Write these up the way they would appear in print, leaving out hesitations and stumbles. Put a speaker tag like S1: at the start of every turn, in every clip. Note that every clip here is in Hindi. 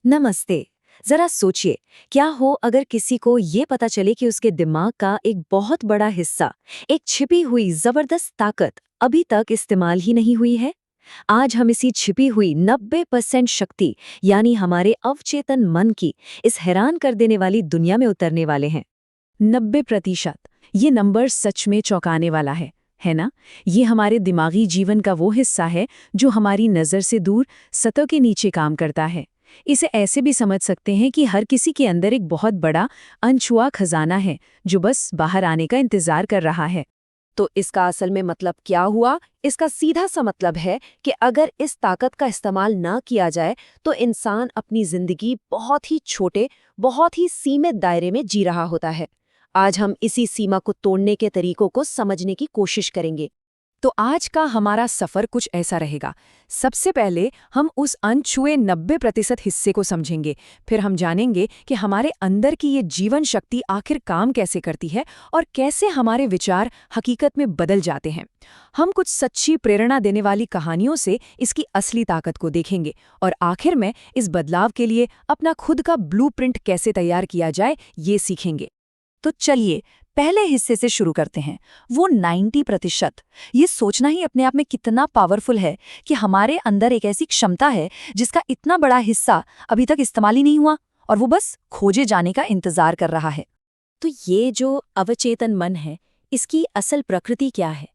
S1: नमस्ते। जरा सोचिए, क्या हो अगर किसी को ये पता चले कि उसके दिमाग का एक बहुत बड़ा हिस्सा, एक छिपी हुई जबरदस्त ताकत अभी तक इस्तेमाल ही नहीं हुई है। आज हम इसी छिपी हुई 90% शक्ति, यानी हमारे अवचेतन मन की इस हैरान कर देने वाली दुनिया में उतरने वाले हैं।
S2: 90%। ये नंबर सच में चौंकाने वाला है ना? ये हमारे दिमागी जीवन का वो हिस्सा है जो हमारी नज़र से दूर, सतह के नीचे काम करता है। इसे ऐसे भी समझ सकते हैं कि हर किसी के अंदर एक बहुत बड़ा अनछुआ खजाना है जो बस बाहर आने का इंतजार कर रहा है।
S1: तो इसका असल में मतलब क्या हुआ? इसका सीधा सा मतलब है कि अगर इस ताकत का इस्तेमाल ना किया जाए तो इंसान अपनी जिंदगी बहुत ही छोटे, बहुत ही सीमित दायरे में जी रहा होता है। आज हम इसी सीमा को तोड़ने के तरीकों को समझने की कोशिश करेंगे।
S2: तो आज का हमारा सफर कुछ ऐसा रहेगा। सबसे पहले हम उस अनछुए 90% हिस्से को समझेंगे। फिर हम जानेंगे कि हमारे अंदर की ये जीवन शक्ति आखिर काम कैसे करती है और कैसे हमारे विचार हकीकत में बदल जाते हैं। हम कुछ सच्ची प्रेरणा देने वाली कहानियों से इसकी असली ताकत को देखेंगे और आखिर में इस बदलाव के लिए अपना खुद का ब्लूप्रिंट कैसे तैयार किया जाए, ये सीखेंगे।
S3: तो चलिए पहले हिस्से से शुरू करते हैं। वो 90%। ये सोचना ही अपने आप में कितना पावरफुल है कि हमारे अंदर एक ऐसी क्षमता है जिसका इतना बड़ा हिस्सा अभी तक इस्तेमाल ही नहीं हुआ और वो बस खोजे जाने का इंतजार कर रहा है।
S1: तो ये जो अवचेतन मन है, इसकी असल प्रकृति क्या है?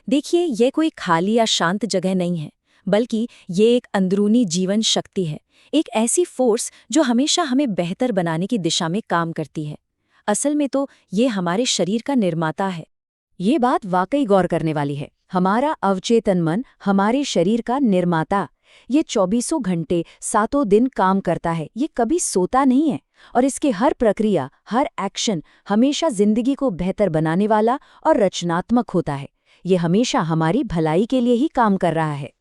S1: देखिए, ये कोई खाली या शांत जगह नहीं है, बल्कि ये एक अंदरूनी जीवन शक्ति है। एक ऐसी फोर्स जो हमेशा हमें बेहतर बनाने की दिशा में काम करती है। असल में तो ये हमारे शरीर का निर्माता है।
S2: ये बात वाकई गौर करने वाली है। हमारा अवचेतन मन हमारे शरीर का निर्माता। ये 24 घंटे 7 दिन काम करता है, ये कभी सोता नहीं है और इसके हर प्रक्रिया, हर एक्शन हमेशा जिंदगी को बेहतर बनाने वाला और रचनात्मक होता है। ये हमेशा हमारी भलाई के लिए ही काम कर रहा है।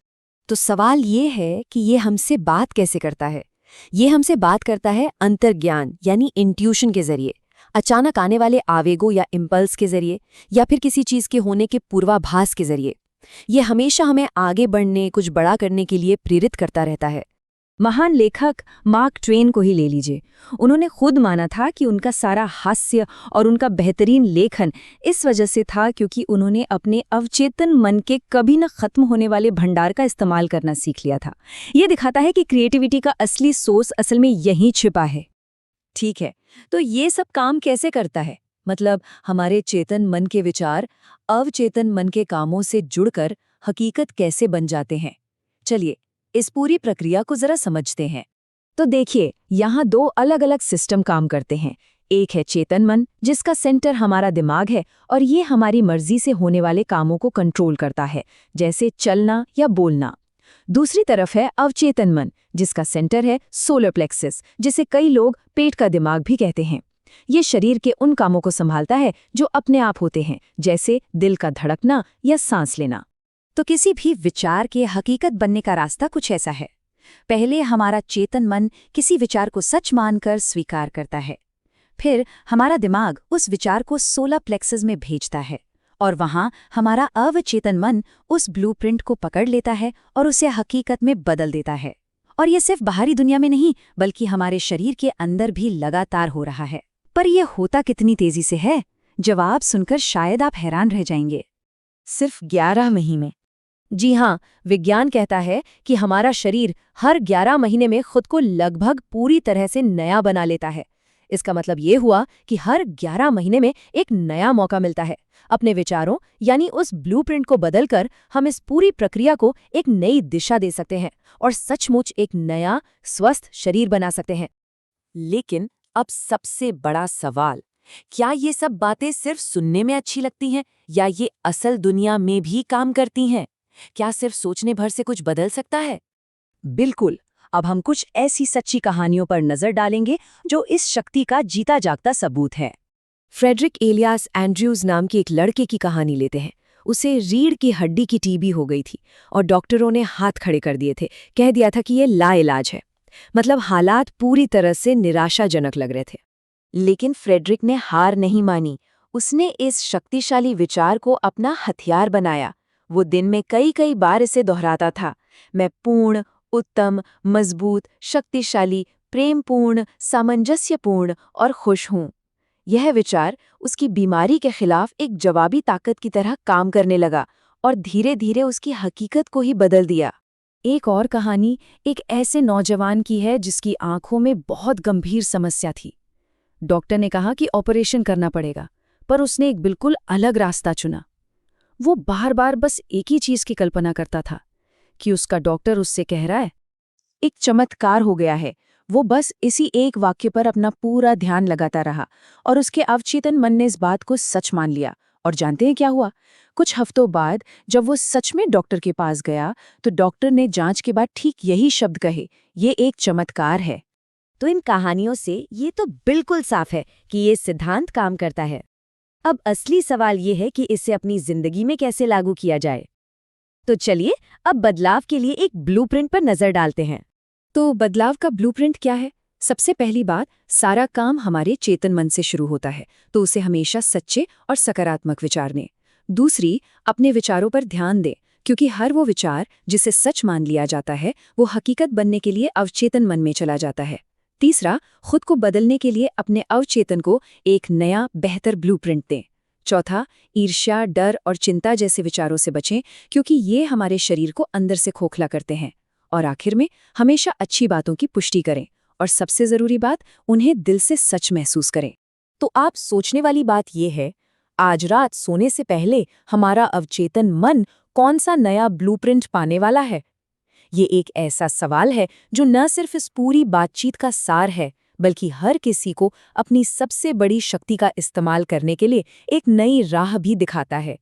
S3: तो सवाल ये है कि ये हमसे बात कैसे करता है? ये हमसे बात करता है अंतर्ज्ञान यानी इंट्यूशन के जरिए, अचानक आने वाले आवेगों या इम्पल्स के जरिए, या फिर किसी चीज के होने के पूर्वाभास के जरिए। ये हमेशा हमें आगे बढ़ने, कुछ बड़ा करने के लिए प्रेरित करता रहता है।
S2: महान लेखक मार्क ट्वेन को ही ले लीजिए। उन्होंने खुद माना था कि उनका सारा हास्य और उनका बेहतरीन लेखन इस वजह से था क्योंकि उन्होंने अपने अवचेतन मन के कभी न खत्म होने वाले भंडार का इस्तेमाल करना सीख लिया था। ये दिखाता है कि क्रिएटिविटी का असली सोर्स असल में यहीं छिपा है।
S1: ठीक है, तो ये सब काम कैसे करता है? मतलब हमारे चेतन मन के विचार अवचेतन मन के कामों से जुड़कर हकीकत कैसे बन जाते हैं? चलिए, इस पूरी प्रक्रिया को जरा समझते हैं।
S2: तो देखिए, यहाँ 2 अलग-अलग सिस्टम काम करते हैं। एक है चेतन मन, जिसका सेंटर हमारा दिमाग है और ये हमारी मर्जी से होने वाले कामों को कंट्रोल करता है, जैसे चलना या बोलना। दूसरी तरफ है अवचेतन मन, जिसका सेंटर है सोलर प्लेक्सस, जिसे कई लोग पेट का दिमाग भी कहते हैं। ये शरीर के उन कामों को संभालता है जो अपने आप होते हैं, जैसे दिल का धड़कना या सांस लेना।
S3: तो किसी भी विचार के हकीकत बनने का रास्ता कुछ ऐसा है। पहले हमारा चेतन मन किसी विचार को सच मानकर स्वीकार करता है। फिर हमारा दिमाग उस विचार को सोलर प्लेक्सस में भेजता है और वहां हमारा अवचेतन मन उस ब्लूप्रिंट को पकड़ लेता है और उसे हकीकत में बदल देता है। और ये सिर्फ बाहरी दुनिया में नहीं, बल्कि हमारे शरीर के अंदर भी लगातार हो रहा है। पर यह होता कितनी तेजी से है? जवाब सुनकर शायद आप हैरान रह जाएंगे।
S1: सिर्फ 11 महीने? जी हाँ, विज्ञान कहता है कि हमारा शरीर हर 11 महीने में खुद को लगभग पूरी तरह से नया बना लेता है। इसका मतलब ये हुआ कि हर 11 महीने में एक नया मौका मिलता है। अपने विचारों यानी उस ब्लूप्रिंट को बदलकर हम इस पूरी प्रक्रिया को एक नई दिशा दे सकते हैं और सचमुच एक नया स्वस्थ शरीर बना सकते हैं। लेकिन अब सबसे बड़ा सवाल, क्या ये सब बातें सिर्फ सुनने में अच्छी लगती हैं या ये असल दुनिया में भी काम करती हैं? क्या सिर्फ सोचने भर से कुछ बदल सकता है?
S2: बिल्कुल। अब हम कुछ ऐसी सच्ची कहानियों पर नजर डालेंगे जो इस शक्ति का जीता जागता सबूत है।
S1: फ्रेडरिक एलियास एंड्रयूज नाम के एक लड़के की कहानी लेते हैं। उसे रीढ़ की हड्डी की टीबी हो गई थी और डॉक्टरों ने हाथ खड़े कर दिए थे, कह दिया था कि ये लाइलाज है। मतलब हालात पूरी तरह से निराशाजनक लग रहे थे। लेकिन फ्रेडरिक ने हार नहीं मानी। उसने इस शक्तिशाली विचार को अपना हथियार बनाया। वो दिन में कई बार इसे दोहराता था, मैं पूर्ण, उत्तम, मजबूत, शक्तिशाली, प्रेमपूर्ण, सामंजस्यपूर्ण और खुश हूँ। यह विचार उसकी बीमारी के खिलाफ एक जवाबी ताकत की तरह काम करने लगा और धीरे धीरे उसकी हकीकत को ही बदल दिया।
S2: एक और कहानी एक ऐसे नौजवान की है जिसकी आंखों में बहुत गंभीर समस्या थी। डॉक्टर ने कहा कि ऑपरेशन करना पड़ेगा, पर उसने एक बिल्कुल अलग रास्ता चुना। वो बार बार बस एक ही चीज की कल्पना करता था कि उसका डॉक्टर उससे कह रहा है। एक चमत्कार हो गया है। वो बस इसी एक वाक्य पर अपना पूरा ध्यान लगाता रहा और उसके अवचेतन मन ने इस बात को सच मान लिया। और जानते हैं क्या हुआ? कुछ हफ्तों बाद जब वो सच में डॉक्टर के पास गया तो डॉक्टर ने जांच के बाद ठीक यही शब्द कहे, ये एक चमत्कार है।
S1: तो इन कहानियों से ये तो बिल्कुल साफ है कि ये सिद्धांत काम करता है। अब असली सवाल ये है कि इसे अपनी जिंदगी में कैसे लागू किया जाए। तो चलिए अब बदलाव के लिए एक ब्लूप्रिंट पर नजर डालते हैं।
S2: तो बदलाव का ब्लूप्रिंट क्या है? सबसे पहली बात, सारा काम हमारे चेतन मन से शुरू होता है, तो उसे हमेशा सच्चे और सकारात्मक विचार दें। दूसरी, अपने विचारों पर ध्यान दें, क्योंकि हर वो विचार जिसे सच मान लिया जाता है वो हकीकत बनने के लिए अवचेतन मन में चला जाता है। तीसरा, खुद को बदलने के लिए अपने अवचेतन को एक नया बेहतर ब्लूप्रिंट दें। चौथा, ईर्ष्या, डर और चिंता जैसे विचारों से बचें, क्योंकि ये हमारे शरीर को अंदर से खोखला करते हैं। और आखिर में, हमेशा अच्छी बातों की पुष्टि करें और सबसे जरूरी बात, उन्हें दिल से सच महसूस करें।
S1: तो आप सोचने वाली बात यह है, आज रात सोने से पहले हमारा अवचेतन मन कौन सा नया ब्लूप्रिंट पाने वाला है? ये एक ऐसा सवाल है जो न सिर्फ इस पूरी बातचीत का सार है, बल्कि हर किसी को अपनी सबसे बड़ी शक्ति का इस्तेमाल करने के लिए एक नई राह भी दिखाता है।